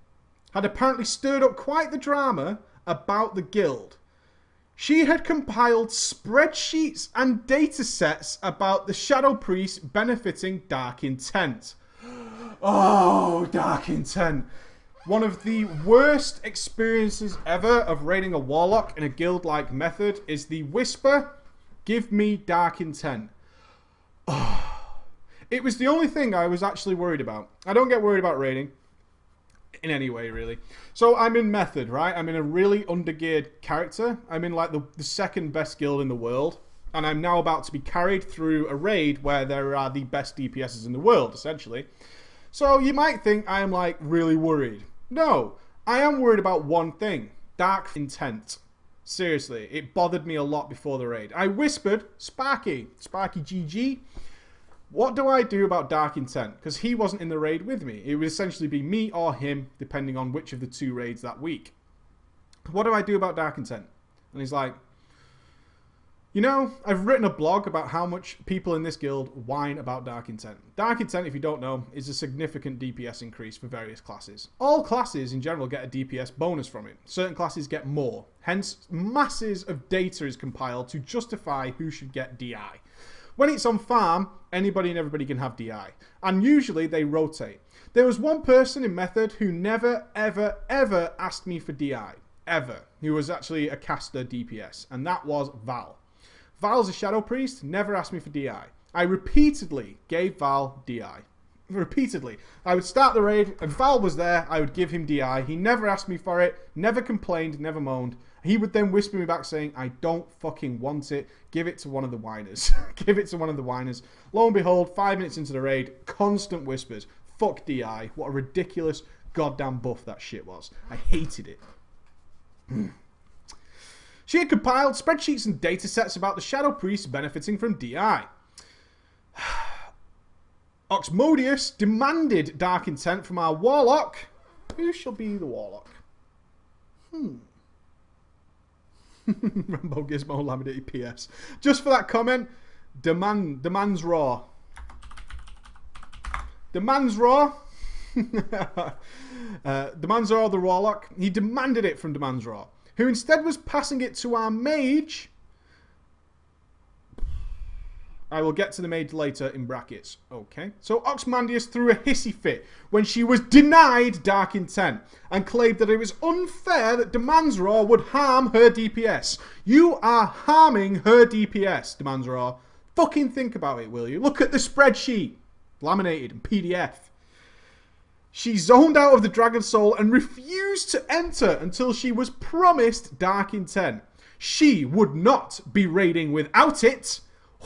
Had apparently stirred up quite the drama about the guild. She had compiled spreadsheets and datasets about the Shadow Priest benefiting Dark Intent. Oh, Dark Intent. One of the worst experiences ever of raiding a Warlock in a guild-like method is the whisper, give me Dark Intent. Oh. It was the only thing I was actually worried about. I don't get worried about raiding. In any way, really. So I'm in method, right? I'm in a really undergeared character. I'm in like the second best guild in the world. And I'm now about to be carried through a raid where there are the best DPSs in the world, essentially. So you might think I am like really worried. No, I am worried about one thing. Dark Intent. Seriously, it bothered me a lot before the raid. I whispered, Sparky GG. What do I do about Dark Intent? Because he wasn't in the raid with me. It would essentially be me or him, depending on which of the two raids that week. What do I do about Dark Intent? And he's like, you know, I've written a blog about how much people in this guild whine about Dark Intent. Dark Intent, if you don't know, is a significant DPS increase for various classes. All classes, in general, get a DPS bonus from it. Certain classes get more. Hence, masses of data is compiled to justify who should get DI. When it's on farm, anybody and everybody can have DI. And usually they rotate. There was one person in Method who never, ever, ever asked me for DI. Ever. Who was actually a caster DPS. And that was Val. Val's a Shadow Priest, never asked me for DI. I repeatedly gave Val DI. Repeatedly. I would start the raid, and Val was there, I would give him DI. He never asked me for it, never complained, never moaned. He would then whisper me back saying, I don't fucking want it. Give it to one of the whiners. Give it to one of the whiners. Lo and behold, 5 minutes into the raid, constant whispers. Fuck DI. What a ridiculous goddamn buff that shit was. I hated it. She had compiled spreadsheets and datasets about the Shadow Priest benefiting from DI. Oxmodius demanded dark intent from our warlock. Who shall be the warlock? Rambo, Gizmo, Laminated PS. Just for that comment, demands raw. Demands raw. Demands raw, the warlock. He demanded it from Demands raw, who instead was passing it to our mage. I will get to the mage later in brackets. Okay. So Oxmandius threw a hissy fit when she was denied dark intent and claimed that it was unfair that Demands raw would harm her DPS. You are harming her DPS, Demands raw. Fucking think about it, will you? Look at the spreadsheet. Laminated and PDF. She zoned out of the Dragon Soul and refused to enter until she was promised dark intent. She would not be raiding without it.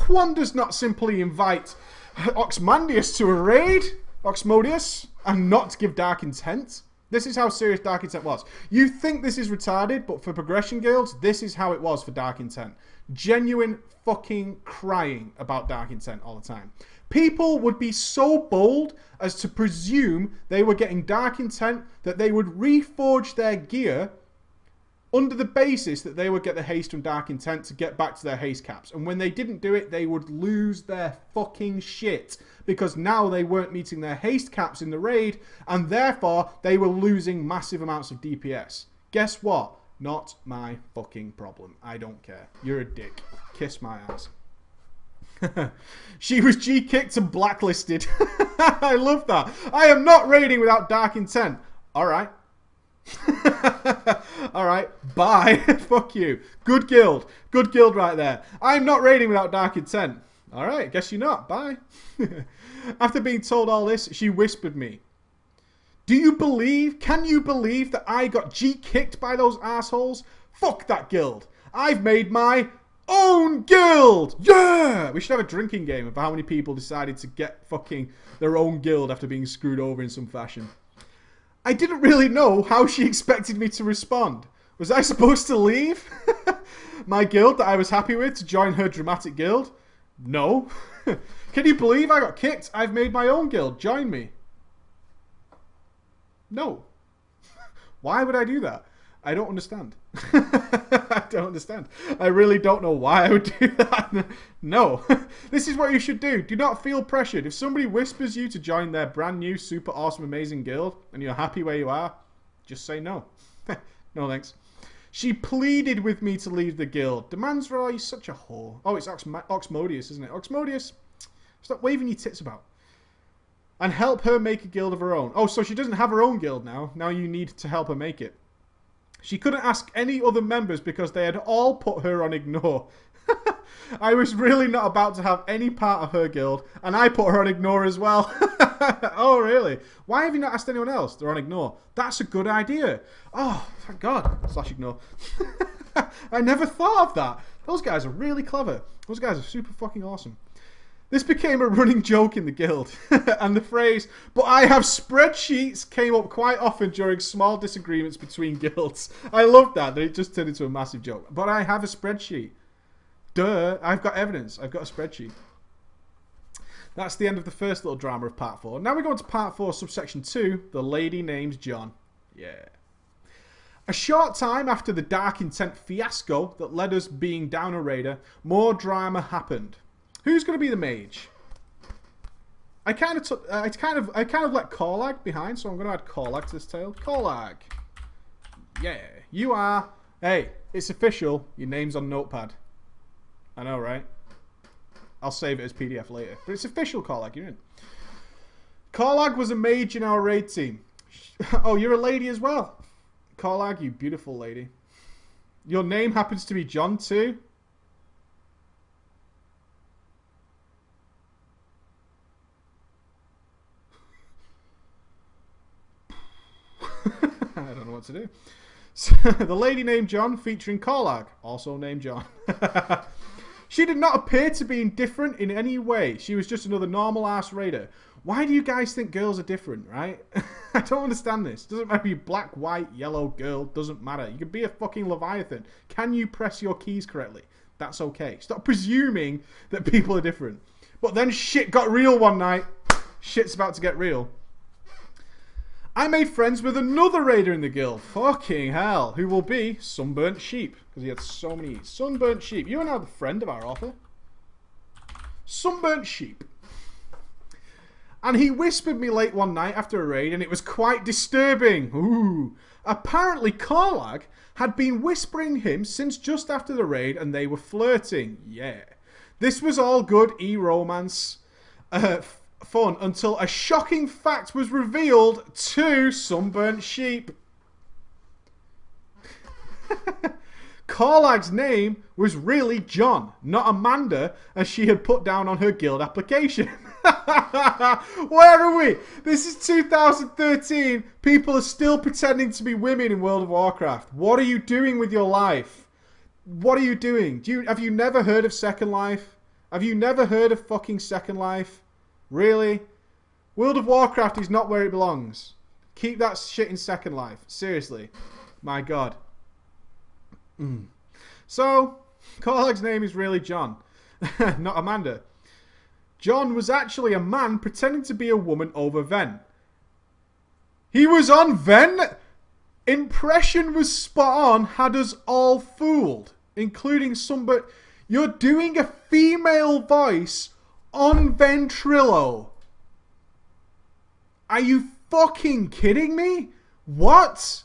One does not simply invite Oxmandius to a raid, Oxmodius, and not give dark intent. This is how serious dark intent was. You think this is retarded, but for progression guilds, this is how it was for dark intent. Genuine fucking crying about dark intent all the time. People would be so bold as to presume they were getting dark intent that they would reforge their gear under the basis that they would get the haste from dark intent to get back to their haste caps. And when they didn't do it, they would lose their fucking shit. Because now they weren't meeting their haste caps in the raid, and therefore they were losing massive amounts of DPS. Guess what? Not my fucking problem. I don't care. You're a dick. Kiss my ass. She was G-kicked and blacklisted. I love that. I am not raiding without dark intent. Alright. Alright, bye. Fuck you. Good guild. Good guild right there. I'm not raiding without dark intent. Alright, guess you're not. Bye. After being told all this, she whispered me, can you believe that I got G-kicked by those assholes? Fuck that guild. I've made my own guild. Yeah! We should have a drinking game of how many people decided to get fucking their own guild after being screwed over in some fashion. I didn't really know how she expected me to respond. Was I supposed to leave my guild that I was happy with to join her dramatic guild? No. Can you believe I got kicked? I've made my own guild. Join me. No. Why would I do that? I don't understand. I don't understand. I really don't know why I would do that. No. This is what you should do. Do not feel pressured. If somebody whispers you to join their brand new, super awesome, amazing guild, and you're happy where you are, just say no. No thanks. She pleaded with me to leave the guild. Demands raw, you're such a whore. Oh, it's Oxmodius, isn't it? Oxmodius, stop waving your tits about. And help her make a guild of her own. Oh, so she doesn't have her own guild now. Now you need to help her make it. She couldn't ask any other members because they had all put her on ignore. I was really not about to have any part of her guild, and I put her on ignore as well. Oh, really? Why have you not asked anyone else? They're on ignore. That's a good idea. Oh, thank God. / ignore. I never thought of that. Those guys are really clever. Those guys are super fucking awesome. This became a running joke in the guild, and the phrase, but I have spreadsheets, came up quite often during small disagreements between guilds. I love that it just turned into a massive joke. But I have a spreadsheet. Duh, I've got evidence. I've got a spreadsheet. That's the end of the first little drama of part 4. Now we go on to part 4, subsection 2, the lady named John. Yeah. A short time after the dark intent fiasco that led us being down a raider, more drama happened. Who's going to be the mage? I kind of let Korlag behind, so I'm going to add Korlag to this tale. Korlag. Yeah, you are. Hey, it's official. Your name's on Notepad. I know, right? I'll save it as PDF later. But it's official, Korlag. You're in. Korlag was a mage in our raid team. Oh, you're a lady as well. Korlag, you beautiful lady. Your name happens to be John too. I don't know what to do. So, the lady named John featuring Korlag, also named John. She did not appear to be indifferent in any way. She was just another normal ass raider. Why do you guys think girls are different, right? I don't understand this. Doesn't matter if you're black, white, yellow, girl, doesn't matter. You could be a fucking Leviathan. Can you press your keys correctly? That's okay. Stop presuming that people are different. But then shit got real one night. Shit's about to get real. I made friends with another raider in the guild. Fucking hell. Who will be Sunburnt Sheep. Because he had so many. Sunburnt Sheep. You are now the friend of our author. Sunburnt Sheep. And he whispered me late one night after a raid, and it was quite disturbing. Ooh. Apparently, Karlag had been whispering him since just after the raid, and they were flirting. Yeah. This was all good e-romance fun until a shocking fact was revealed to Sunburnt Sheep. Karlag's name was really John, not Amanda, as she had put down on her guild application. Where are we? This is 2013. People are still pretending to be women in World of Warcraft. What are you doing with your life? What are you doing? Have you never heard of Second Life? Have you never heard of fucking Second Life? Really? World of Warcraft is not where it belongs. Keep that shit in Second Life. Seriously. My God. So, Karlag's name is really John. Not Amanda. John was actually a man pretending to be a woman over Ven. He was on Ven? Impression was spot on, had us all fooled. Including somebody... You're doing a female voice on Ventrilo. Are you fucking kidding me? What?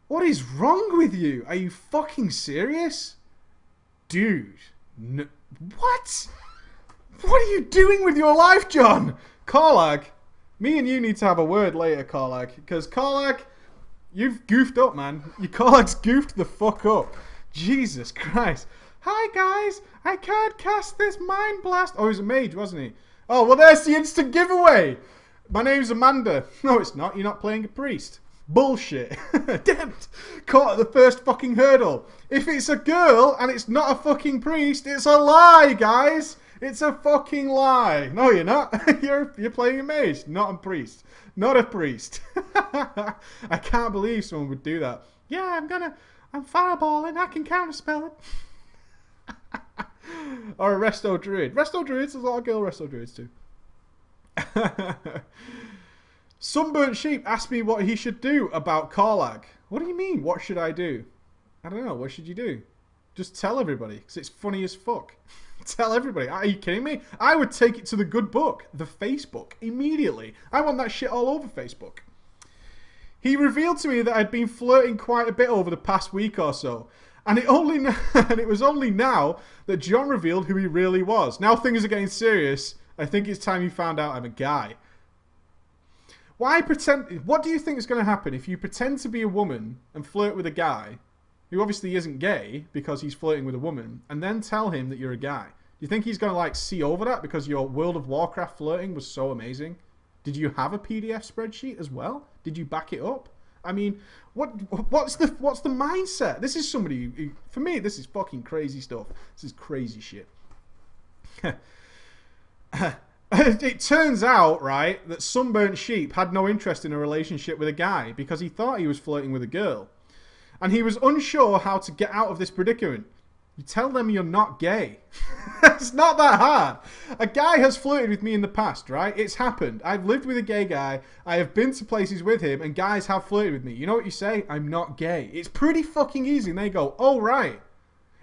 What is wrong with you? Are you fucking serious? Dude. No, what? What are you doing with your life, John? Karlag, me and you need to have a word later, Karlag. Because Karlag, you've goofed up, man. Your Karlag's goofed the fuck up. Jesus Christ. Hi, guys. I can't cast this Mind Blast. Oh, he was a mage, wasn't he? Oh, well, there's the instant giveaway. My name's Amanda. No, it's not. You're not playing a priest. Bullshit. Damn it. Caught at the first fucking hurdle. If it's a girl and it's not a fucking priest, it's a lie, guys. It's a fucking lie. No, you're not. You're playing a mage, not a priest. Not a priest. I can't believe someone would do that. Yeah, I'm fireballing. I can counterspell it. Or a resto druid. Resto druids, there's a lot of girl resto druids too. Sunburnt Sheep asked me what he should do about Karlag. What do you mean, what should I do? I don't know, what should you do? Just tell everybody, because it's funny as fuck. Tell everybody. Are you kidding me? I would take it to the good book, the Facebook, immediately. I want that shit all over Facebook. He revealed to me that I'd been flirting quite a bit over the past week or so. And it was only now that John revealed who he really was. Now things are getting serious. I think it's time you found out I'm a guy. Why pretend? What do you think is going to happen if you pretend to be a woman and flirt with a guy who obviously isn't gay because he's flirting with a woman, and then tell him that you're a guy? Do you think he's going to like see over that because your World of Warcraft flirting was so amazing? Did you have a PDF spreadsheet as well? Did you back it up? I mean, what's the mindset? This is somebody who, for me, this is fucking crazy stuff. This is crazy shit. It turns out, right, that Sunburnt Sheep had no interest in a relationship with a guy because he thought he was flirting with a girl. And he was unsure how to get out of this predicament. You tell them you're not gay. It's not that hard. A guy has flirted with me in the past, right? It's happened. I've lived with a gay guy. I have been to places with him, and guys have flirted with me. You know what you say? I'm not gay. It's pretty fucking easy. And they go, oh, right.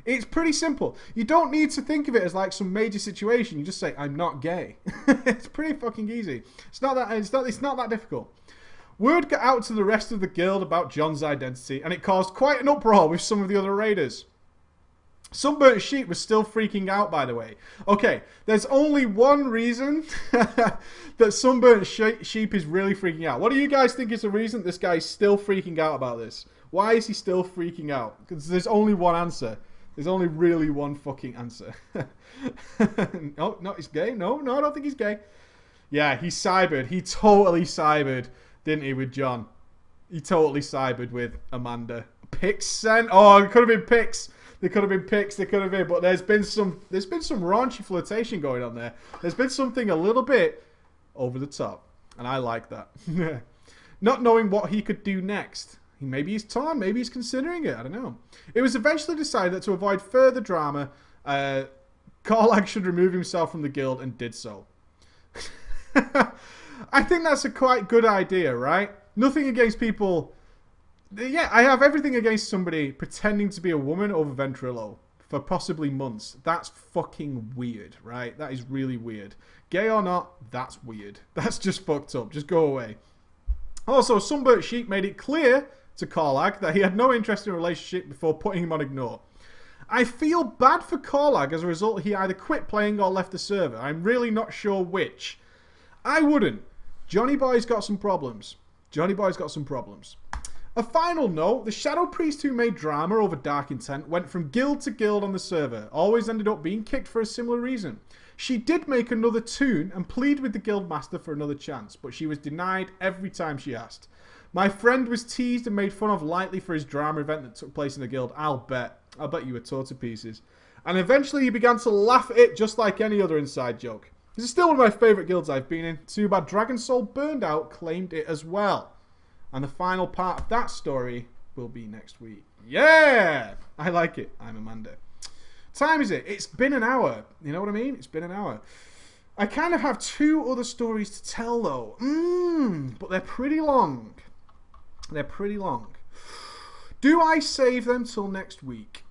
It's pretty simple. You don't need to think of it as like some major situation. You just say, I'm not gay. It's pretty fucking easy. It's not that difficult. Word got out to the rest of the guild about John's identity, and it caused quite an uproar with some of the other raiders. Sunburnt Sheep was still freaking out, by the way. Okay, there's only one reason that Sunburnt Sheep is really freaking out. What do you guys think is the reason this guy's still freaking out about this? Why is he still freaking out? Because there's only one answer. There's only really one fucking answer. No, he's gay. No, I don't think he's gay. Yeah, he cybered. He totally cybered, didn't he, with John? He totally cybered with Amanda. Pics sent? Oh, it could have been pics. There could have been pics. There could have been, but there's been some raunchy flirtation going on there. There's been something a little bit over the top, and I like that. Not knowing what he could do next. Maybe he's torn. Maybe he's considering it. I don't know. It was eventually decided that to avoid further drama, Karlag should remove himself from the guild, and did so. I think that's a quite good idea, right? Nothing against people. Yeah, I have everything against somebody pretending to be a woman over Ventrilo for possibly months. That's fucking weird, right? That is really weird. Gay or not, that's weird. That's just fucked up. Just go away. Also, Sunburnt Sheep made it clear to Korlag that he had no interest in a relationship before putting him on ignore. I feel bad for Korlag as a result. He either quit playing or left the server. I'm really not sure which. I wouldn't. Johnny Boy's got some problems. Johnny Boy's got some problems. A final note, the Shadow Priest who made drama over Dark Intent went from guild to guild on the server. Always ended up being kicked for a similar reason. She did make another tune and plead with the guild master for another chance, but she was denied every time she asked. My friend was teased and made fun of lightly for his drama event that took place in the guild. I'll bet you were tore to pieces. And eventually he began to laugh at it just like any other inside joke. This is still one of my favourite guilds I've been in. Too bad Dragon Soul Burned Out claimed it as well. And the final part of that story will be next week. Yeah! I like it. I'm Amanda. Time is it? It's been an hour. You know what I mean? It's been an hour. I kind of have 2 other stories to tell though. But they're pretty long. They're pretty long. Do I save them till next week?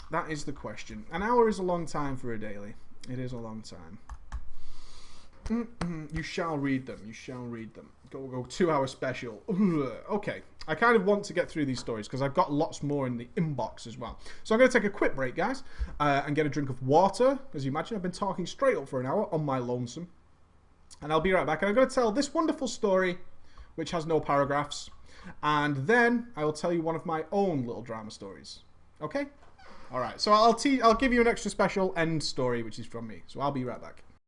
That is the question. An hour is a long time for a daily. It is a long time. You shall read them. You shall read them. Go 2 hour special. Okay. I kind of want to get through these stories because I've got lots more in the inbox as well. So I'm going to take a quick break, guys, and get a drink of water. As you imagine, I've been talking straight up for an hour on my lonesome. And I'll be right back. And I'm going to tell this wonderful story, which has no paragraphs. And then I will tell you one of my own little drama stories. Okay? All right. So I'll give you an extra special end story, which is from me. So I'll be right back.